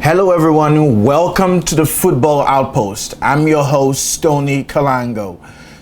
Hello everyone, welcome to the Football Outpost. I'm your host, Stony Kalango.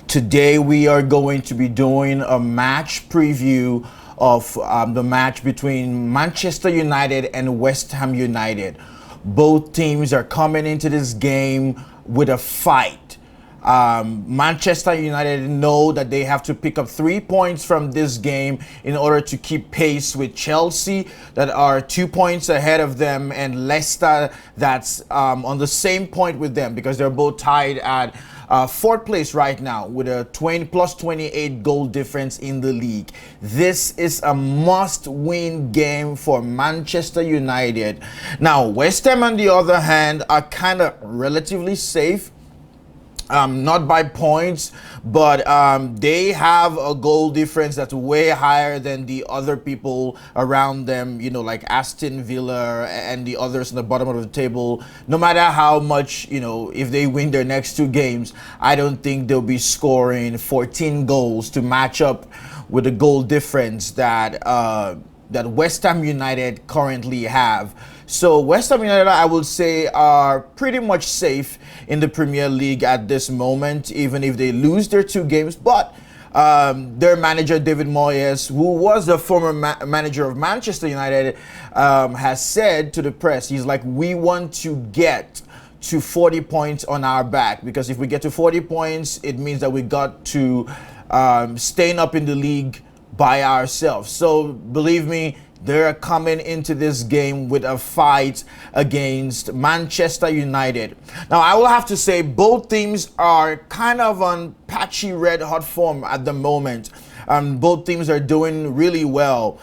Today we are going to be doing a match preview of the match between Manchester United and West Ham United. Both teams are coming into this game with a fight. Manchester United know that they have to pick up 3 points from this game in order to keep pace with Chelsea that are 2 points ahead of them, and Leicester that's on the same point with them because they're both tied at fourth place right now with a 28 goal difference in the league. This is a must-win game for Manchester United. Now, West Ham, on the other hand, are kind of relatively safe. Not by points, but they have a goal difference that's way higher than the other people around them, you know, like Aston Villa and the others in the bottom of the table. No matter how much, you know, if they win their next two games, I don't think they'll be scoring 14 goals to match up with the goal difference that West Ham United currently have. So West Ham United, I would say, are pretty much safe in the Premier League at this moment, even if they lose their two games. But their manager, David Moyes, who was the former manager of Manchester United, has said to the press, he's like, we want to get to 40 points on our back, because if we get to 40 points, it means that we got to staying up in the league by ourselves. So believe me, they're coming into this game with a fight against Manchester United. Now, I will have to say both teams are kind of on patchy red hot form at the moment. Both teams are doing really well.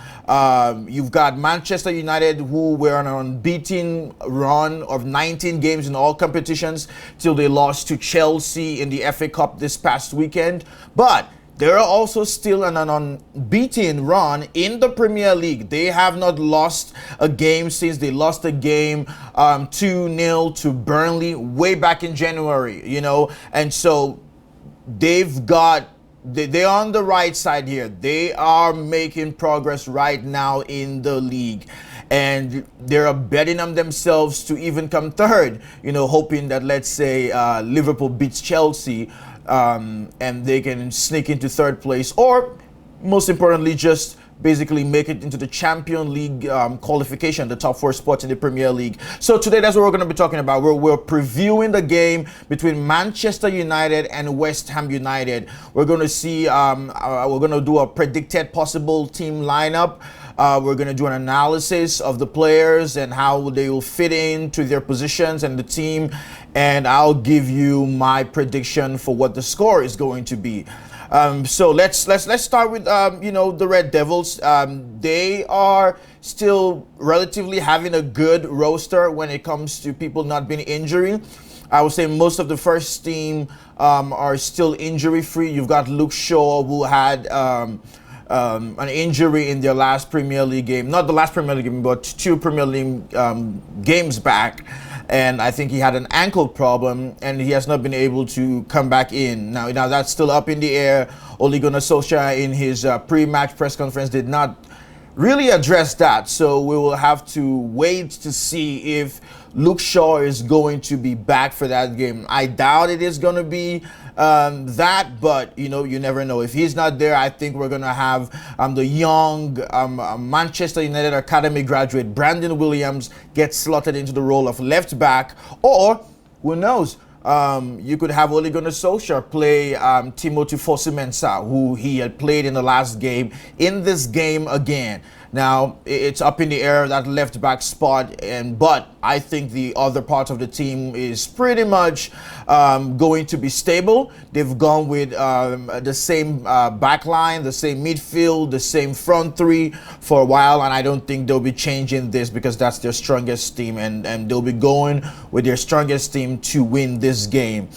You've got Manchester United, who were on an unbeaten run of 19 games in all competitions till they lost to Chelsea in the FA Cup this past weekend. But they're also still on an unbeaten run in the Premier League. They have not lost a game since they lost a game 2-0 to Burnley way back in January, you know. And so they're on the right side here. They are making progress right now in the league. And they're betting on themselves to even come third, you know, hoping that, let's say, Liverpool beats Chelsea, and they can sneak into third place, or most importantly, just basically make it into the Champions League qualification, the top four spots in the Premier League. So today, that's what we're going to be talking about. We're previewing the game between Manchester United and West Ham United. We're going to see, we're going to do a predicted possible team lineup. We're going to do an analysis of the players and how they will fit into their positions and the team. And I'll give you my prediction for what the score is going to be. So let's start with the Red Devils. They are still relatively having a good roster when it comes to people not being injured. I would say most of the first team are still injury free. You've got Luke Shaw, who had an injury in their last Premier League game. Not the last Premier League game, but two Premier League games back. And I think he had an ankle problem, and he has not been able to come back in. Now that's still up in the air. Ole Gunnar Solskjaer, in his pre-match press conference, did not really address that. So we will have to wait to see if Luke Shaw is going to be back for that game. I doubt it is going to be that, but you know, you never know. If he's not there, I think we're going to have the young Manchester United Academy graduate Brandon Williams get slotted into the role of left back, or who knows, you could have Ole Gunnar Solskjaer play Timothy Fosu-Mensah, who he had played in the last game, in this game again. Now, it's up in the air, that left back spot, but I think the other part of the team is pretty much going to be stable. They've gone with the same back line, the same midfield, the same front three for a while, and I don't think they'll be changing this because that's their strongest team, and they'll be going with their strongest team to win this game.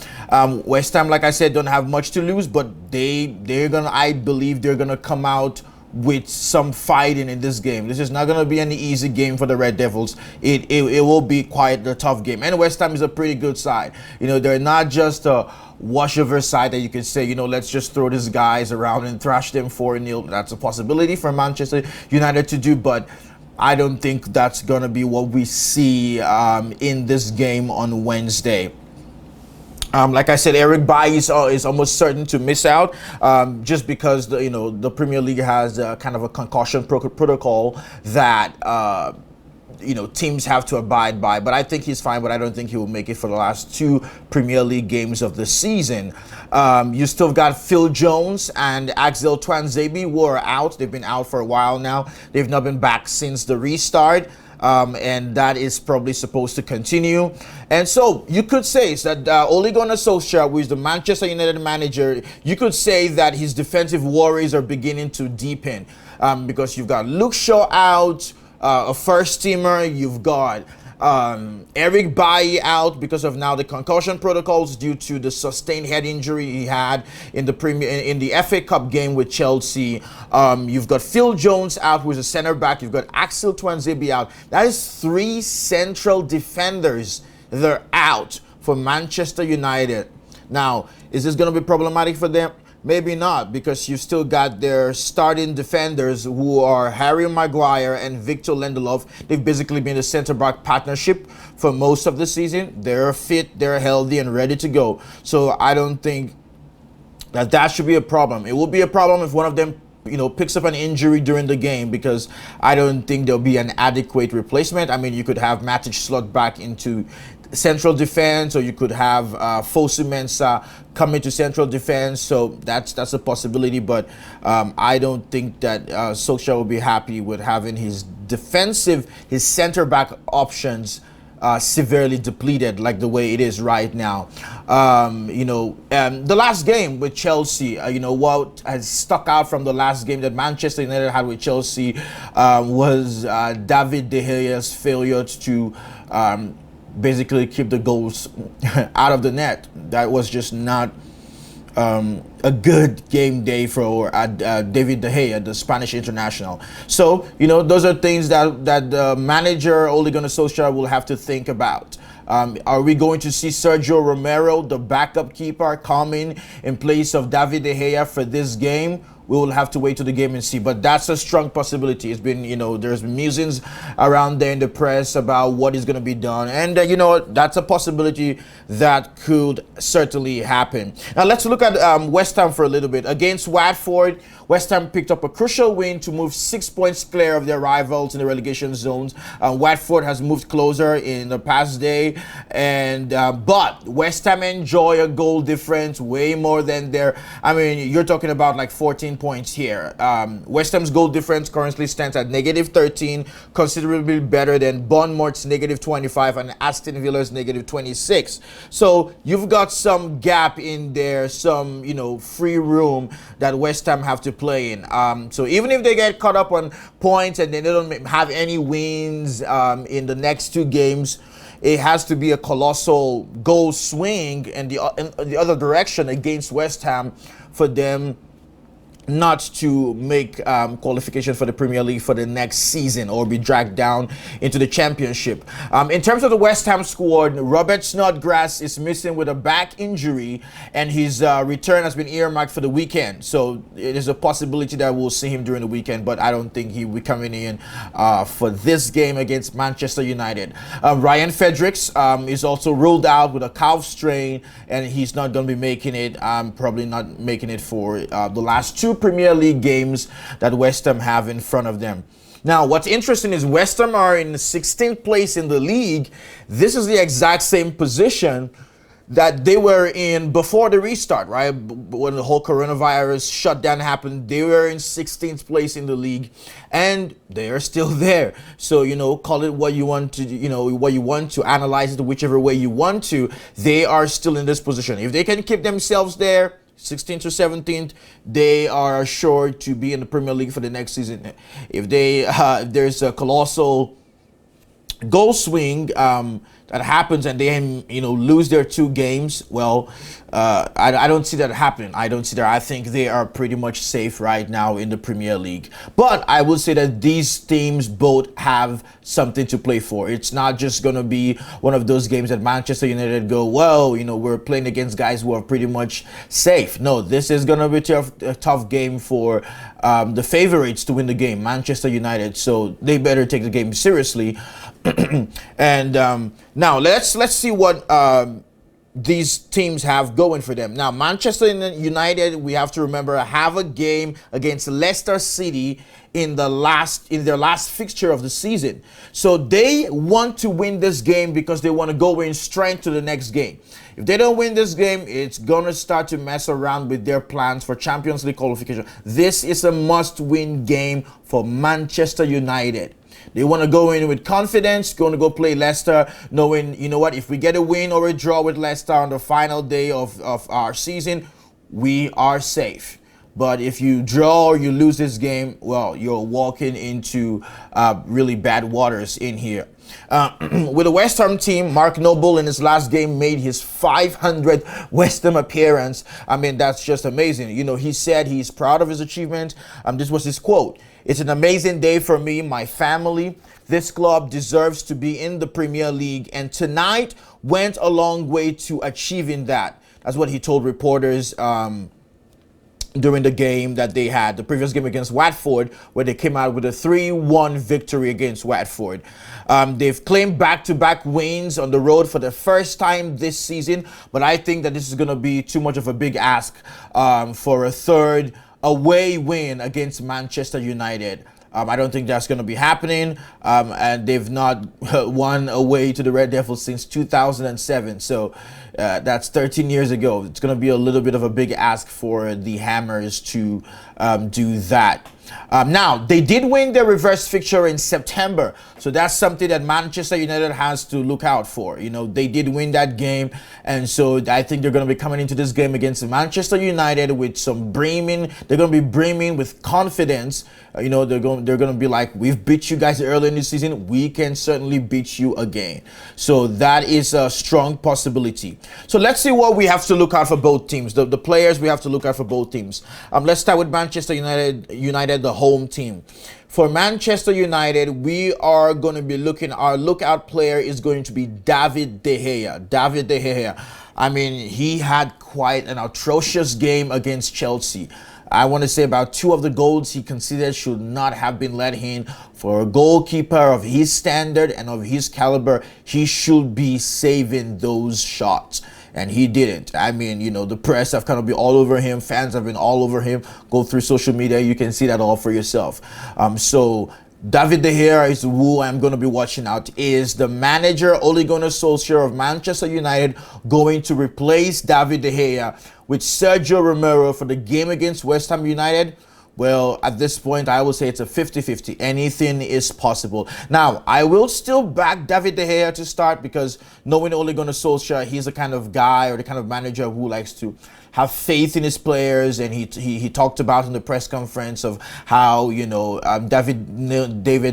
West Ham, like I said, don't have much to lose, but I believe they're gonna come out with some fighting in this game. This is not going to be any easy game for the Red Devils. It will be quite a tough game. And West Ham is a pretty good side. You know, they're not just a washover side that you can say, you know, let's just throw these guys around and thrash them 4-0. That's a possibility for Manchester United to do, but I don't think that's going to be what we see in this game on Wednesday. Like I said, Eric Bailly is almost certain to miss out, just because the Premier League has kind of a concussion protocol that teams have to abide by. But I think he's fine, but I don't think he will make it for the last two Premier League games of the season. You still got Phil Jones and Axel Twanzebe who are out. They've been out for a while now. They've not been back since the restart. And that is probably supposed to continue. And so you could say that Ole Gunnar Solskjaer, who is the Manchester United manager, you could say that his defensive worries are beginning to deepen, because you've got Luke Shaw out, a first teamer. You've got Eric Bailly out because of now the concussion protocols due to the sustained head injury he had in the FA Cup game with Chelsea. You've got Phil Jones out, who is a center back. You've got Axel Twanzebe out. That is 3 central defenders that are out for Manchester United. Now, is this going to be problematic for them? Maybe not, because you've still got their starting defenders, who are Harry Maguire and Victor Lindelof. They've basically been a centre-back partnership for most of the season. They're fit, they're healthy, and ready to go. So I don't think that should be a problem. It will be a problem if one of them picks up an injury during the game, because I don't think there'll be an adequate replacement. I mean, you could have Matic slot back into central defense, or you could have Fosu Mensah come into central defense. So that's a possibility, but I don't think that Solskjaer will be happy with having his center back options severely depleted like the way it is right now. The last game with Chelsea, what has stuck out from the last game that Manchester United had with Chelsea was David De Gea's failure to basically keep the goals out of the net. That was just not a good game day for David De Gea, the Spanish international. So, those are things that the manager, Ole Gunnar Solskjaer, will have to think about. Are we going to see Sergio Romero, the backup keeper, come in place of David De Gea for this game? We will have to wait to the game and see, but that's a strong possibility. It's been, there's been musings around there in the press about what is going to be done, and that's a possibility that could certainly happen. Now let's look at West Ham for a little bit. Against Watford, West Ham picked up a crucial win to move 6 points clear of their rivals in the relegation zones. Watford has moved closer in the past day, and but West Ham enjoy a goal difference way more than their. I mean, you're talking about like 14 points here. West Ham's goal difference currently stands at -13, considerably better than Bournemouth's -25 and Aston Villa's -26. So you've got some gap in there, some free room that West Ham have to play in. So even if they get caught up on points and they don't have any wins in the next 2 games, it has to be a colossal goal swing in the other direction against West Ham for them not to make qualification for the Premier League for the next season or be dragged down into the Championship. In terms of the West Ham squad, Robert Snodgrass is missing with a back injury, and his return has been earmarked for the weekend. So it is a possibility that we'll see him during the weekend, but I don't think he will be coming in for this game against Manchester United. Ryan Fredericks is also ruled out with a calf strain, and he's not going to be making it, probably not making it for the last 2 Premier League games that West Ham have in front of them. Now, what's interesting is West Ham are in the 16th place in the league. This is the exact same position that they were in before the restart, right? When the whole coronavirus shutdown happened, they were in 16th place in the league, and they are still there. So, call it what you want to, what you want to, analyze it whichever way you want to. They are still in this position. If they can keep themselves there, 16th or 17th, they are sure to be in the Premier League for the next season. If there's a colossal goal swing that happens and they lose their 2 games, well, I don't see that happening. I don't see that. I think they are pretty much safe right now in the Premier League. But I will say that these teams both have something to play for. It's not just going to be one of those games that Manchester United go, well, we're playing against guys who are pretty much safe. No, this is going to be a tough game for the favorites to win the game, Manchester United. So they better take the game seriously. And now let's see what these teams have going for them. Now, Manchester United, we have to remember, have a game against Leicester City in their last fixture of the season. So they want to win this game because they want to go in strength to the next game. If they don't win this game, it's going to start to mess around with their plans for Champions League qualification. This is a must-win game for Manchester United. They want to go in with confidence, going to go play Leicester, knowing, if we get a win or a draw with Leicester on the final day of our season, we are safe. But if you draw or you lose this game, well, you're walking into really bad waters in here. With the West Ham team, Mark Noble in his last game made his 500th West Ham appearance. I mean, that's just amazing. He said he's proud of his achievement. This was his quote. "It's an amazing day for me, my family. This club deserves to be in the Premier League, and tonight went a long way to achieving that." That's what he told reporters during the game that they had, the previous game against Watford, where they came out with a 3-1 victory against Watford. They've claimed back-to-back wins on the road for the first time this season, but I think that this is going to be too much of a big ask for a third away win against Manchester United. I don't think that's going to be happening, and they've not won away to the Red Devils since 2007, so that's 13 years ago. It's going to be a little bit of a big ask for the Hammers to do that. Now, they did win their reverse fixture in September, so that's something that Manchester United has to look out for. They did win that game, and so I think they're going to be coming into this game against Manchester United with some brimming. They're going to be brimming with confidence. They're going to be like, we've beat you guys early in the season. We can certainly beat you again. So that is a strong possibility. So let's see what we have to look out for both teams. The players we have to look out for both teams. Let's start with Manchester United, the home team. For Manchester United, we are going to be looking, our lookout player is going to be David De Gea. David De Gea. I mean, he had quite an atrocious game against Chelsea. I want to say about 2 of the goals he considered should not have been let in. For a goalkeeper of his standard and of his caliber, he should be saving those shots. And he didn't. I mean, the press have kind of been all over him. Fans have been all over him. Go through social media. You can see that all for yourself. So David De Gea is who I'm going to be watching out. Is the manager, Ole Gunnar Solskjaer of Manchester United, going to replace David De Gea with Sergio Romero for the game against West Ham United? Well, at this point, I will say it's a 50-50. Anything is possible. Now, I will still back David De Gea to start because knowing Ole Gunnar Solskjaer, he's the kind of guy or the kind of manager who likes to have faith in his players, and he talked about in the press conference of how David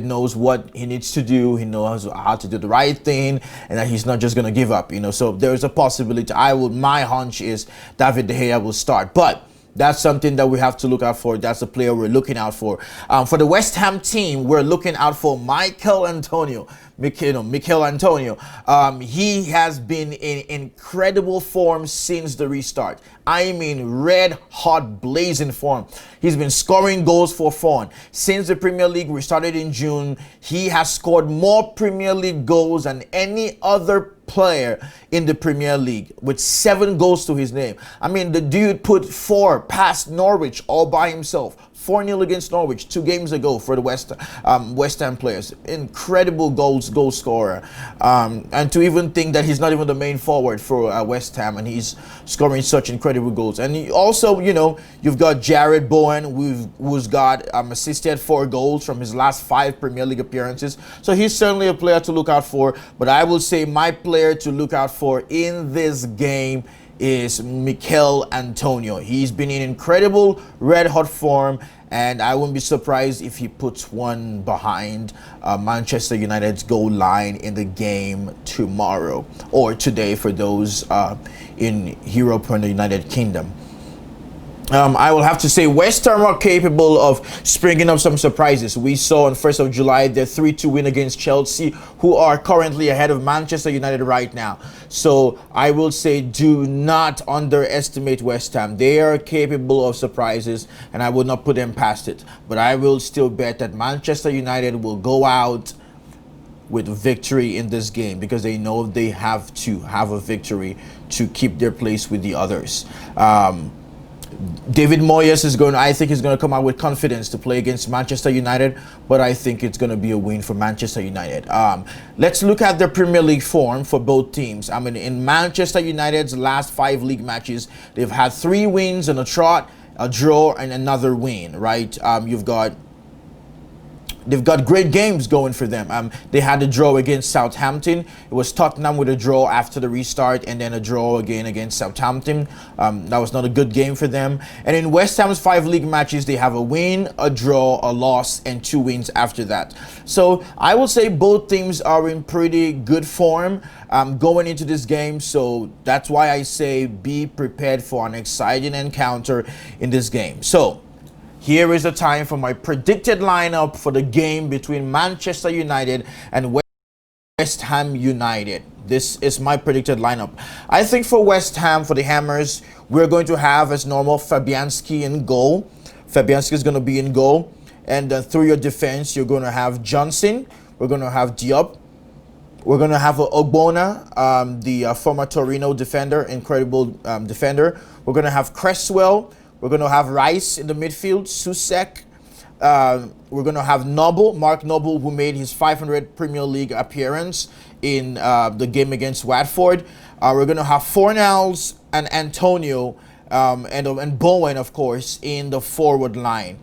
knows what he needs to do. He knows how to do the right thing, and that he's not just going to give up. So there's a possibility. My hunch is David De Gea will start, but that's something that we have to look out for. That's a player we're looking out for. For the West Ham team, we're looking out for Michael Antonio. Mikel Antonio. He has been in incredible form since the restart. I mean, red hot blazing form. He's been scoring goals for fun. Since the Premier League restarted in June, he has scored more Premier League goals than any other player in the Premier League, with 7 goals to his name. I mean, the dude put 4 past Norwich all by himself. 4-0 against Norwich 2 games ago for the West Ham players. Incredible goal scorer. And to even think that he's not even the main forward for West Ham and he's scoring such incredible goals. And he also, you've got Jared Bowen, who's got assisted 4 goals from his last 5 Premier League appearances. So he's certainly a player to look out for. But I will say my player to look out for in this game is Mikel Antonio. He's been in incredible red hot form, and I wouldn't be surprised if he puts one behind Manchester United's goal line in the game tomorrow or today for those in Europe and the United Kingdom. I will have to say West Ham are capable of springing up some surprises. We saw on 1st of July their 3-2 win against Chelsea, who are currently ahead of Manchester United right now. So I will say do not underestimate West Ham. They are capable of surprises, and I will not put them past it. But I will still bet that Manchester United will go out with victory in this game because they know they have to have a victory to keep their place with the others. David Moyes I think he's going to come out with confidence to play against Manchester United, but I think it's going to be a win for Manchester United. Let's look at the Premier League form for both teams. I mean, in Manchester United's last 5 league matches, they've had 3 wins on a trot, a draw, and another win, right? They've got great games going for them. They had a draw against Southampton. It was Tottenham with a draw after the restart, and then a draw again against Southampton. That was not a good game for them. And in West Ham's 5 league matches, they have a win, a draw, a loss, and 2 wins after that. So I will say both teams are in pretty good form going into this game. So that's why I say be prepared for an exciting encounter in this game. So here is the time for my predicted lineup for the game between Manchester United and West Ham United. This is my predicted lineup. I think for West Ham, for the Hammers, we're going to have, as normal, Fabianski in goal. Fabianski is going to be in goal. And through your defense, you're going to have Johnson. We're going to have Diop. We're going to have Ogbonna, the former Torino defender, incredible defender. We're going to have Cresswell. We're going to have Rice in the midfield, Susek. We're going to have Noble, Mark Noble, who made his 500th Premier League appearance in the game against Watford. We're going to have Fornals and Antonio and Bowen, of course, in the forward line.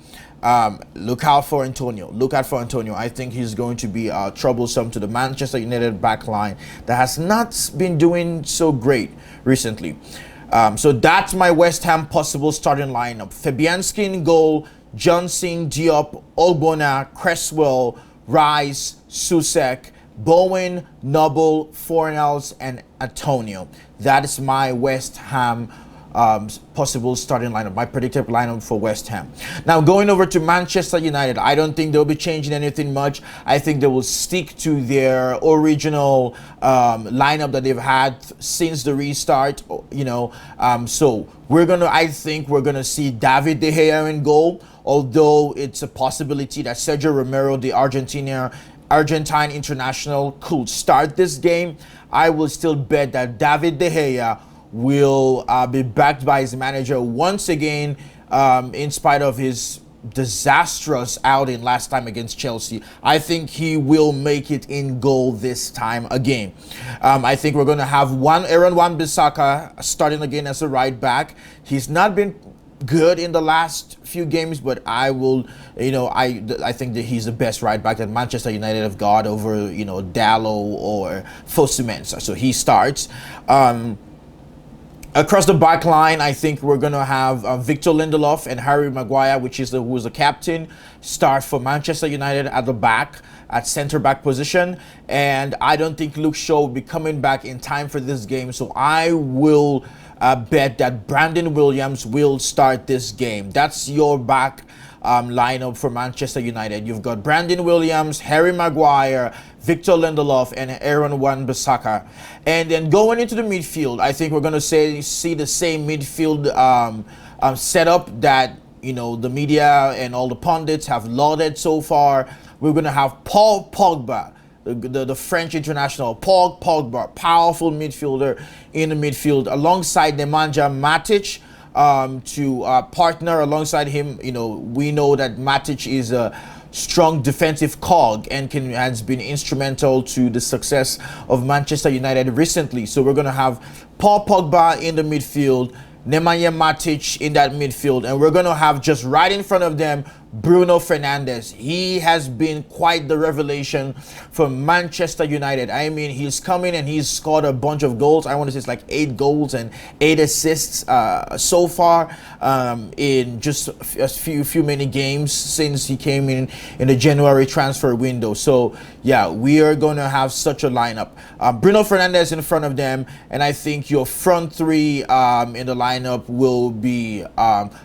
Look out for Antonio. Look out for Antonio. I think he's going to be troublesome to the Manchester United back line that has not been doing so great recently. So that's my West Ham possible starting lineup. Fabianski in goal, Johnson, Diop, Ogbonna, Cresswell, Rice, Susek, Bowen, Noble, Fornals, and Antonio. That is my West Ham possible starting lineup, my predicted lineup for West Ham. Now going over to Manchester United, I don't think they'll be changing anything much. I think they will stick to their original lineup that they've had since the restart. So I think we're gonna see David De Gea in goal, although it's a possibility that Sergio Romero, the Argentine international, could start this game. I will still bet that David De Gea will be backed by his manager once again, in spite of his disastrous outing last time against Chelsea. I think he will make it in goal this time again. I think we're going to have Aaron Wan-Bissaka starting again as a right back. He's not been good in the last few games, but I think that he's the best right back that Manchester United have got over, Dallo or Fosu-Mensah. So he starts. Across the back line, I think we're going to have Victor Lindelof and Harry Maguire, who's the captain, start for Manchester United at the back, at centre-back position. And I don't think Luke Shaw will be coming back in time for this game. So I will bet that Brandon Williams will start this game. That's your back lineup for Manchester United. You've got Brandon Williams, Harry Maguire, Victor Lindelof, and Aaron Wan-Bissaka. And then going into the midfield, I think we're going to see the same midfield setup that the media and all the pundits have lauded so far. We're going to have Paul Pogba, the French international, Paul Pogba, powerful midfielder in the midfield, alongside Nemanja Matic. To partner alongside him. We know that Matic is a strong defensive cog and has been instrumental to the success of Manchester United recently. So we're going to have Paul Pogba in the midfield, Nemanja Matic in that midfield, and we're going to have just right in front of them Bruno Fernandes. He has been quite the revelation for Manchester United. I mean, he's come in and he's scored a bunch of goals. I want to say it's like 8 goals and 8 assists so far in just a few many games since he came in the January transfer window. So yeah, we are going to have such a lineup. Bruno Fernandes in front of them, and I think your front three in the lineup will be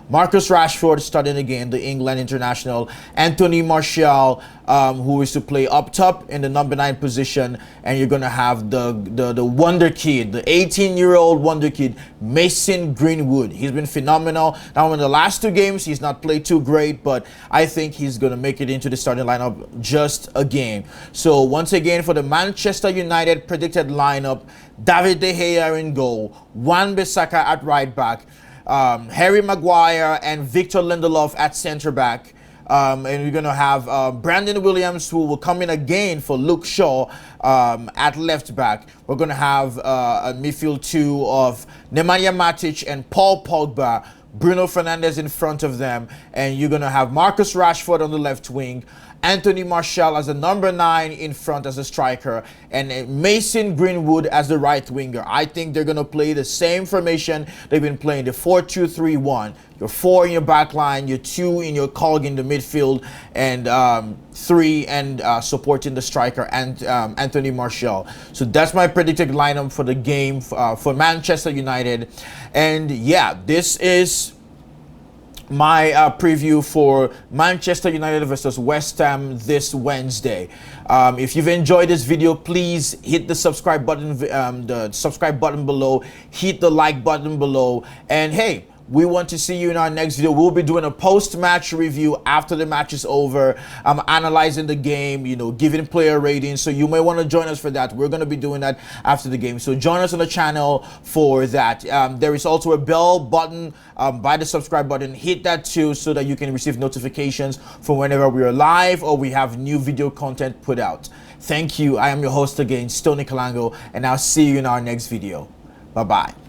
Marcus Rashford starting again, the England international, Anthony Martial, who is to play up top in the number 9 position, and you're going to have the wonder kid, the 18-year-old wonder kid, Mason Greenwood. He's been phenomenal. Now in the last 2 games, he's not played too great, but I think he's going to make it into the starting lineup just again. So once again, for the Manchester United predicted lineup, David De Gea in goal, Wan-Bissaka at right back, Harry Maguire and Victor Lindelof at center back. And we're going to have Brandon Williams, who will come in again for Luke Shaw at left back. We're going to have a midfield 2 of Nemanja Matic and Paul Pogba, Bruno Fernandes in front of them, and you're going to have Marcus Rashford on the left wing, Anthony Martial as a number 9 in front as a striker, and Mason Greenwood as the right winger. I think they're going to play the same formation they've been playing, the 4-2-3-1. Your 4 in your back line, your 2 in your cog in the midfield, and 3 and supporting the striker and Anthony Martial. So that's my predicted lineup for the game for Manchester United. And yeah, this is my preview for Manchester United versus West Ham this Wednesday. If you've enjoyed this video, please hit the subscribe button, below, hit the like button below, and hey, we want to see you in our next video. We'll be doing a post-match review after the match is over. I'm analyzing the game, you know, giving player ratings. So you may want to join us for that. We're going to be doing that after the game. So join us on the channel for that. There is also a bell button by the subscribe button. Hit that too so that you can receive notifications from whenever we are live or we have new video content put out. Thank you. I am your host again, Stony Kalango, and I'll see you in our next video. Bye-bye.